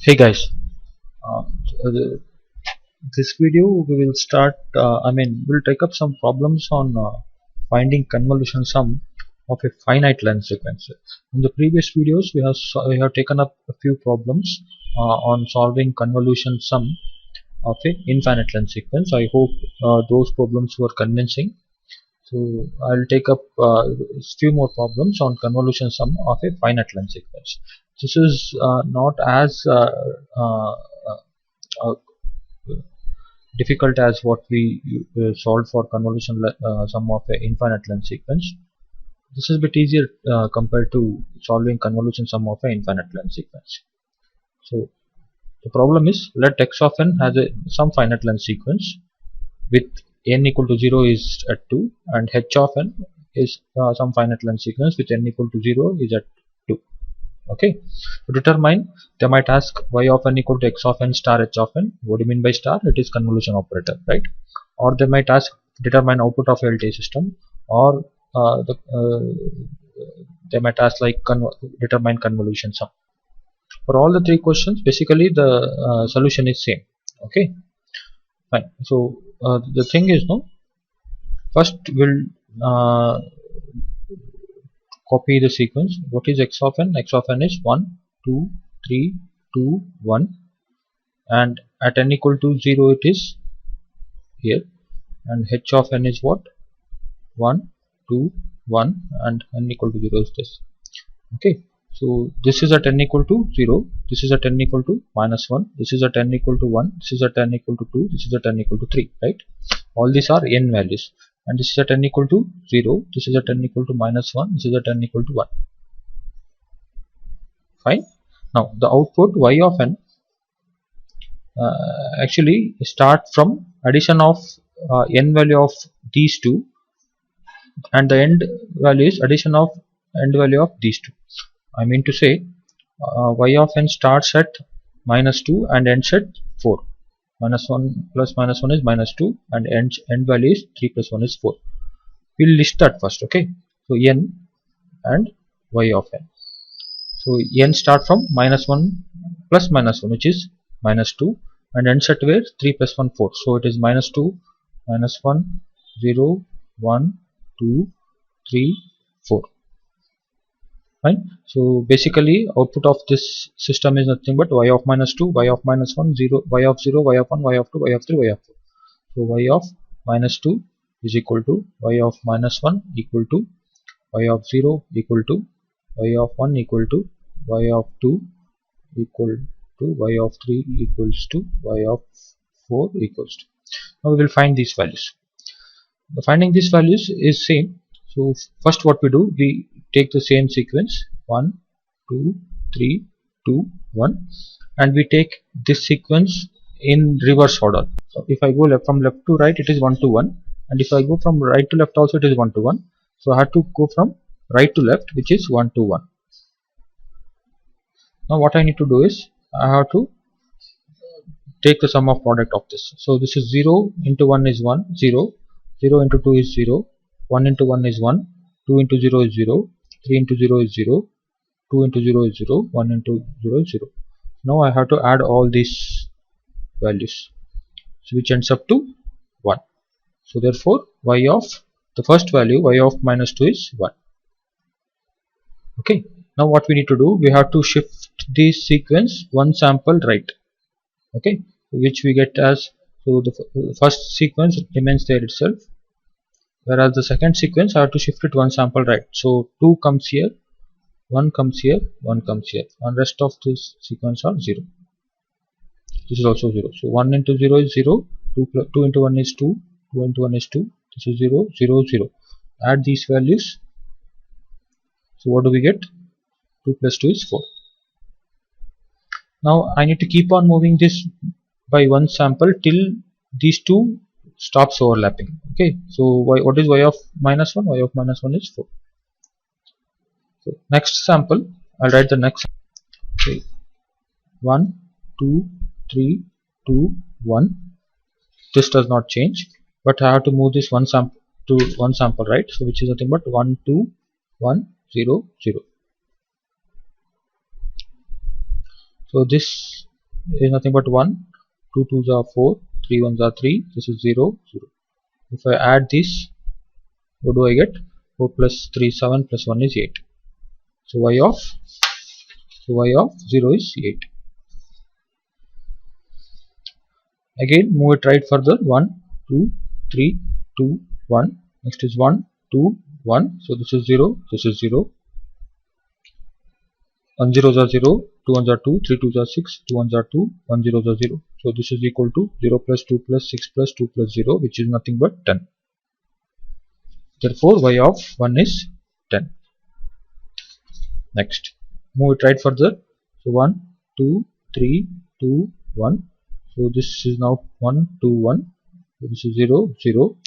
Hey guys, uh, this video we will start. We'll take up some problems on finding convolution sum of a finite length sequence. In the previous videos, we have taken up a few problems on solving convolution sum of a infinite length sequence. I hope those problems were convincing. So I'll take up a few more problems on convolution sum of a finite length sequence. This is not as uh, uh, difficult as what we solved for convolution sum of a infinite length sequence. This is a bit easier compared to solving convolution sum of a infinite length sequence. So the problem is, let x of n has some finite length sequence with n equal to 0 is at 2 and h of n is some finite length sequence with n equal to 0 is at 2. Okay, to determine, they might ask y of n equal to x of n star h of n. What do you mean by star? It is convolution operator, right? Or they might ask, determine output of LTI system, or they might ask like determine convolution sum. For all the three questions, basically the solution is same. Okay, fine. So the thing is, no, first we'll copy the sequence. What is x of n? X of n is 1 2 3 2 1, and at n equal to 0 it is here, and h of n is what? 1 2 1, and n equal to 0 is this. Okay, so this is at n equal to 0, this is at n equal to -1, this is at n equal to 1, this is at n equal to 2, this is at n equal to 3, right? All these are n values, and this is at n equal to 0, this is at n equal to -1, this is at n equal to 1. Fine. Now the output y of n actually start from addition of n value of these two, and the end value is addition of end value of these two. I mean to say, y of n starts at -2 and ends at 4. -1 plus -1 is -2, and end value is 3 plus 1 is 4. We'll list that first. Okay, so n and y of n. So n start from -1 plus -1, which is -2, and ends at where? 3 plus 1 4. So it is -2 -1 0 1 2 3 4. Fine. So basically output of this system is nothing but y of -2, y of -1, 0, y of 0, y of 1, y of 2, y of 3, y of 4. So y of -2 is equal to y of -1 equal to y of 0 equal to y of 1 equal to y of 2 equal to y of 3 equals to y of 4 equals to. Now we will find these values. The finding these values is same. So first what we do, we take the same sequence 1 2 3 2 1, and we take this sequence in reverse order. So if I go from left to right, it is 1 to 1, and if I go from right to left also, it is 1 to 1. So I have to go from right to left, which is 1 to 1. Now what I need to do is, I have to take the sum of product of this. So this is 0 into 1 is 1, 0, 0 into 2 is 0, 1 into 1 is 1, 2 into 0 is 0, 3 into 0 is 0, 2 into 0 is 0, 1 into 0 is 0. Now I have to add all these values, so which ends up to 1. So therefore y of the first value, y of -2, is 1. Okay, now what we need to do, we have to shift this sequence one sample right. Okay, which we get as, so the first sequence remains there itself, whereas the second sequence I have to shift it one sample right. So 2 comes here, 1 comes here, 1 comes here, and rest of this sequence are 0. This is also 0. So 1 into 0 is 0, 2 into 1 is 2, 2 into 1 is 2, this is 0 0 0. Add these values, so what do we get? 2 plus 2 is 4. Now I need to keep on moving this by one sample till these two stops overlapping. Okay, so what is y of -1? Y of -1 is 4. So next sample, I'll write the next. Okay, 1 2 3 2 1. This does not change, but I have to move this one sample to one sample right, so which is nothing but 1 2 1 0 0. So this is nothing but 1, 2 2s are 4, 3 1s are 3, this is 0 0. If I add this, what do I get? 4 plus 3 7 plus 1 is 8. So y of 0 is 8. Again move it right further, 1 2 3 2 1. Next is 1 2 1. So this is 0, this is 0. 1 zeros are 0, 2 ones are 2, 3 twos are 6, 2 ones are 2, 1 zeros are 0. So this is equal to 0 plus 2 plus 6 plus 2 plus 0, which is nothing but 10. Therefore y of 1 is 10. Next, move it right further. So 1 2 3 2 1. So this is now 1 2 1. So this is 0 0.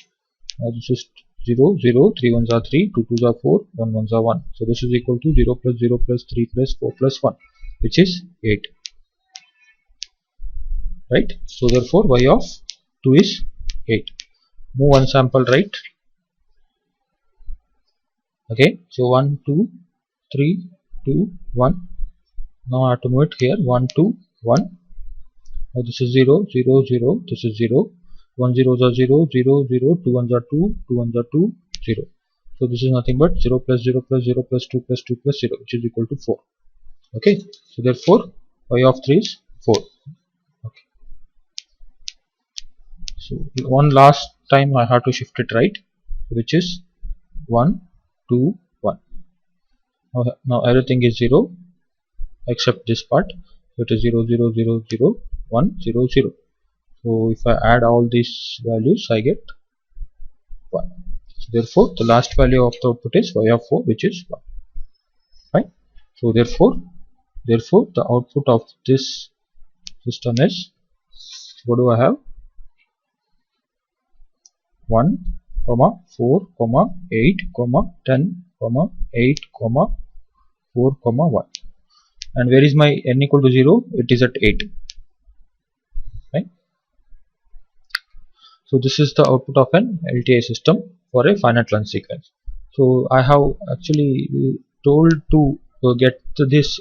Now this is 0 0, 3 ones are 3, 2 twos are 4, 1 ones are 1. So this is equal to 0 plus 0 plus 3 plus 4 plus 1, which is 8. Right? So therefore y of 2 is 8. Move one sample right. Okay, so 1 2 3 2 1. Now I have to move it here, 1 2 1. Now this is 0 0 0, this is 0. 1 zeros are 0 0 0, 2 ones are 2, 2 ones are 2 0. So this is nothing but 0 plus 0 plus 0 plus 2 plus 2 plus 0, which is equal to 4. Okay, so therefore y of 3 is 4. Okay, so one last time I have to shift it right, which is 1 2 1. Now everything is 0 except this part. So it is 0 0 0 0 1 0 0. So if I add all these values, I get 1. So therefore the last value of the output is y of 4, which is 1. Fine. So therefore the output of this system is, what do I have? 1 4 8 10 8 4 1. And where is my n equal to 0? It is at 8. Right? So this is the output of an LTI system for a finite lunch sequence. So I have actually told to get this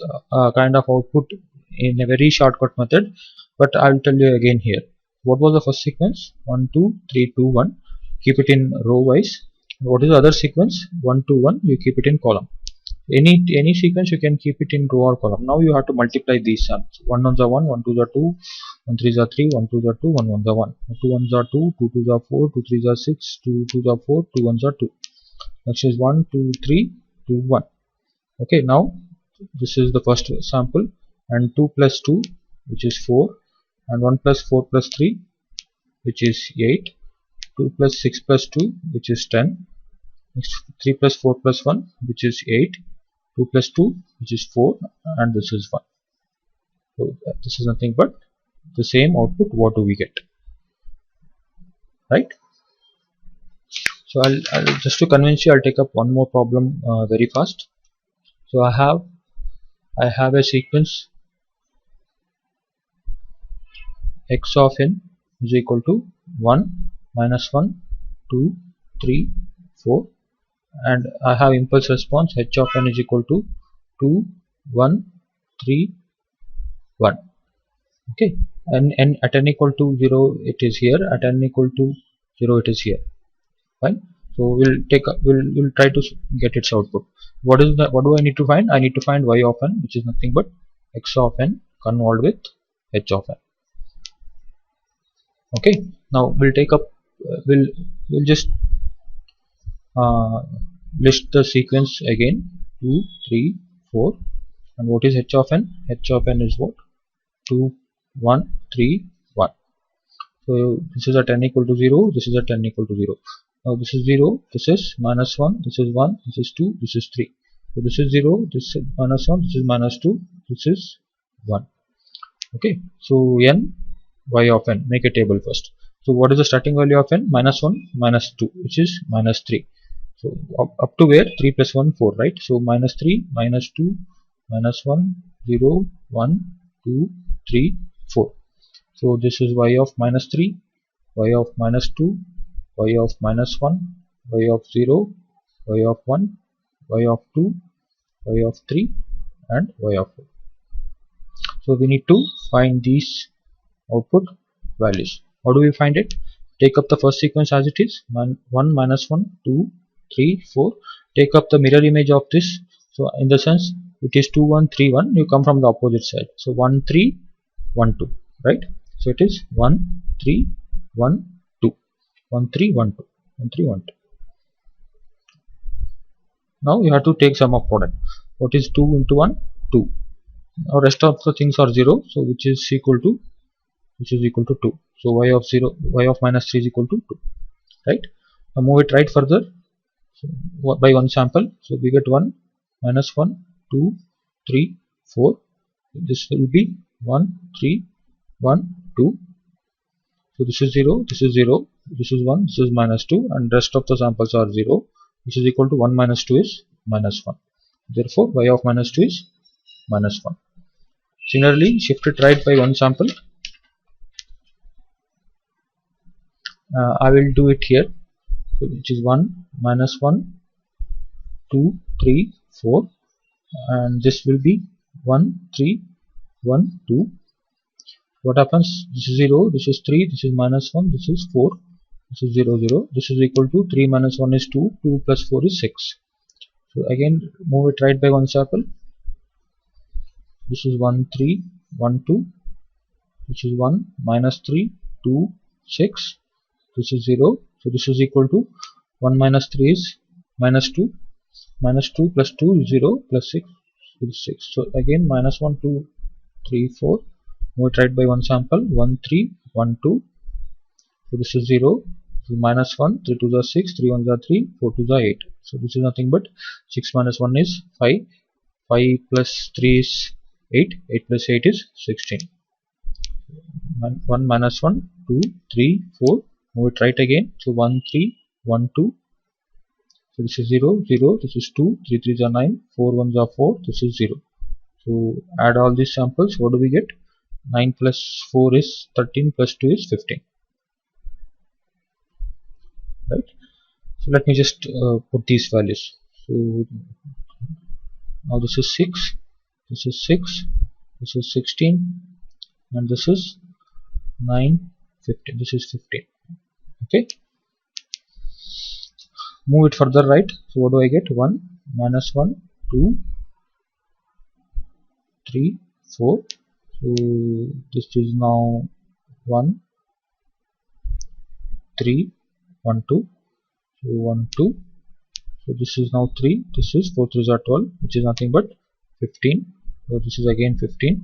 kind of output in a very shortcut method, but I will tell you again here. What was the first sequence? 1 2 3 2 1. Keep it in row wise. What is the other sequence? 1 2 1. You keep it in column. Any sequence you can keep it in row or column. Now you have to multiply these sums. 1 ones are 1, 1 twos are 2, 1 threes are 3, 1 twos are 2, 1 ones are 1. 2 ones are 2, 2 twos are 4, 2 threes are 6, 2 twos are 4, 2 ones are 2. Next is 1 2 3 2 1. Okay, now this is the first sample, and 2 plus 2, which is 4, and 1 plus 4 plus 3, which is 8, 2 plus 6 plus 2, which is 10, next 3 plus 4 plus 1, which is 8, 2 plus 2, which is 4, and this is 1. So this is nothing but the same output. What do we get? Right? So I'll just to convince you, I'll take up one more problem very fast. So I have a sequence x of n is equal to 1 minus 1 2 3 4, and I have impulse response h of n is equal to 2 1 3 1. Okay, and at n equal to 0 it is here, at n equal to 0 it is here. Fine. So we'll try to get its output. What do I need to find? I need to find y of n, which is nothing but x of n convolved with h of n. Okay, now we'll take up we'll just list the sequence again, 2 3 4, and what is h of n? H of n is what? 2 1 3 1. So this is at n equal to 0, this is at n equal to 0. Now this is 0, this is minus 1, this is 1, this is 2, this is 3. So this is 0, this is minus 1, this is minus 2, this is 1. Okay, so n y of n, make a table first. So what is the starting value of n? Minus 1 minus 2, which is minus 3. So up to where? 3 plus 1 4, right? So minus 3 minus 2 minus 1 0 1 2 3 4. So this is y of minus 3, y of minus 2, y of minus 1, y of 0, y of 1, y of 2, y of 3, and y of 4. So we need to find these output values. How do we find it? Take up the first sequence as it is, 1 minus 1 2 3 4. Take up the mirror image of this. So in the sense it is 2 1 3 1, you come from the opposite side. So 1 3 1 2, right? So it is 1 3 1 2 1 3 1 2 1 3 1 2. Now you have to take sum of product. What is 2 into 1? 2. Now rest of the things are 0, so which is equal to 2. So y of minus 3 is equal to 2, right? Now move it right further, so by one sample. So we get 1 minus 1 2 3 4. This will be 1 3 1 2. So this is 0, this is 0, this is 1, this is minus 2, and rest of the samples are 0, which is equal to 1 minus 2 is minus 1. Therefore y of minus 2 is minus 1. Similarly, shift it right by one sample. I will do it here, so which is 1 minus 1 2 3 4, and this will be 1 3 1 2. What happens? This is 0, this is 3, this is minus 1, this is 4, this is 0 0. This is equal to 3 minus 1 is 2, 2 plus 4 is 6. So again move it right by one sample. This is 1 3 1 2, which is 1 minus 3 2 6. This is 0, so this is equal to 1 minus 3 is minus 2, minus 2 plus 2 is 0, plus 6 is 6. So again minus 1 2 3 4. Move it right by one sample. 1 3 1 2. So this is 0, so minus 1, 3 2s are 6, 3 1s are 3, 4 2s are 8. So this is nothing but 6 minus 1 is 5, 5 plus 3 is 8, 8 plus 8 is 16. 1 minus 1 2 3 4. Move it right again. So 1 3 1 2. So this is 0 0, this is 2, 3 3s are 9, 4 1s are 4, this is 0. So add all these samples. What do we get? 9 plus 4 is 13, plus 2 is 15, right? So let me just put these values. So now this is 6, this is 6, this is 16, and this is 9 15, this is 15. Okay, move it further right. So what do I get? 1 minus 1 2 3 4. So this is now 1 3 1 2. So 1 2. So this is now 3, this is 4 3s are 12, which is nothing but 15. So this is again 15,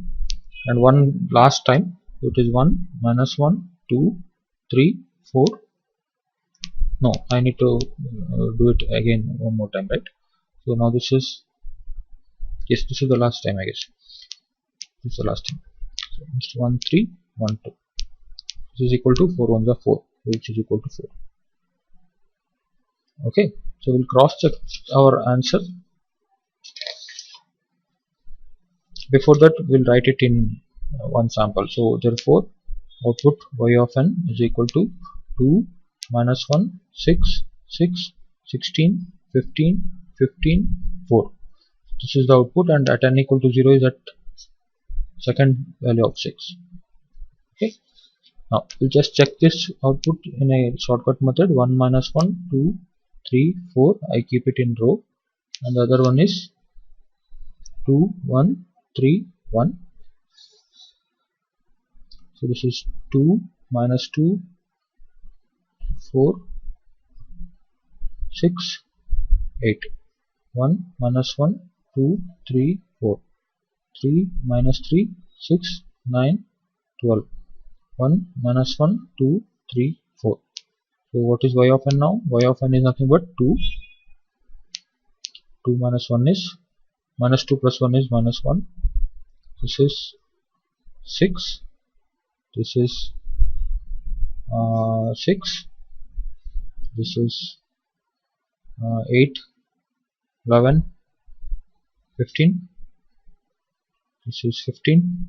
and one last time. So it is 1 minus 1 2 3 4. No, I need to do it again one more time, right? So now this is, yes, this is the last time, I guess. This is the last time. So it's 1 3 1 2. This is equal to 4 1s are 4, which is equal to 4. Okay, so we'll cross check our answer. Before that, we'll write it in one sample. So therefore output y of n is equal to 2 minus 1 6 6 16 15 15 4. This is the output, and at n equal to 0 is at second value of 6. Okay, now we'll just check this output in a shortcut method. 1 minus 1 2 3 4. I keep it in row, and the other one is 2 1 3 1. So this is 2 minus 2 4 6 8. 1 minus 1 2 3 4. 3 minus 3 6 9 12. 1 minus 1 2 3 4. So what is y of n now? Y of n is nothing but 2. 2 minus 1 is minus 2 plus 1 is minus 1. This is 6. This is 6. This is 8 11 15. This is 15.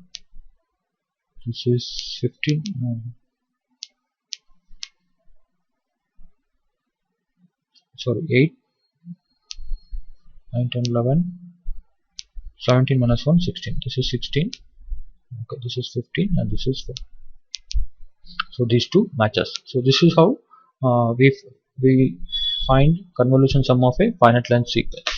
This is 15. Sorry, 8 9 10 11 17 minus 1 16. This is 16. Okay, this is 15 and this is 4. So these two matches. So this is how we find convolution sum of a finite length sequence.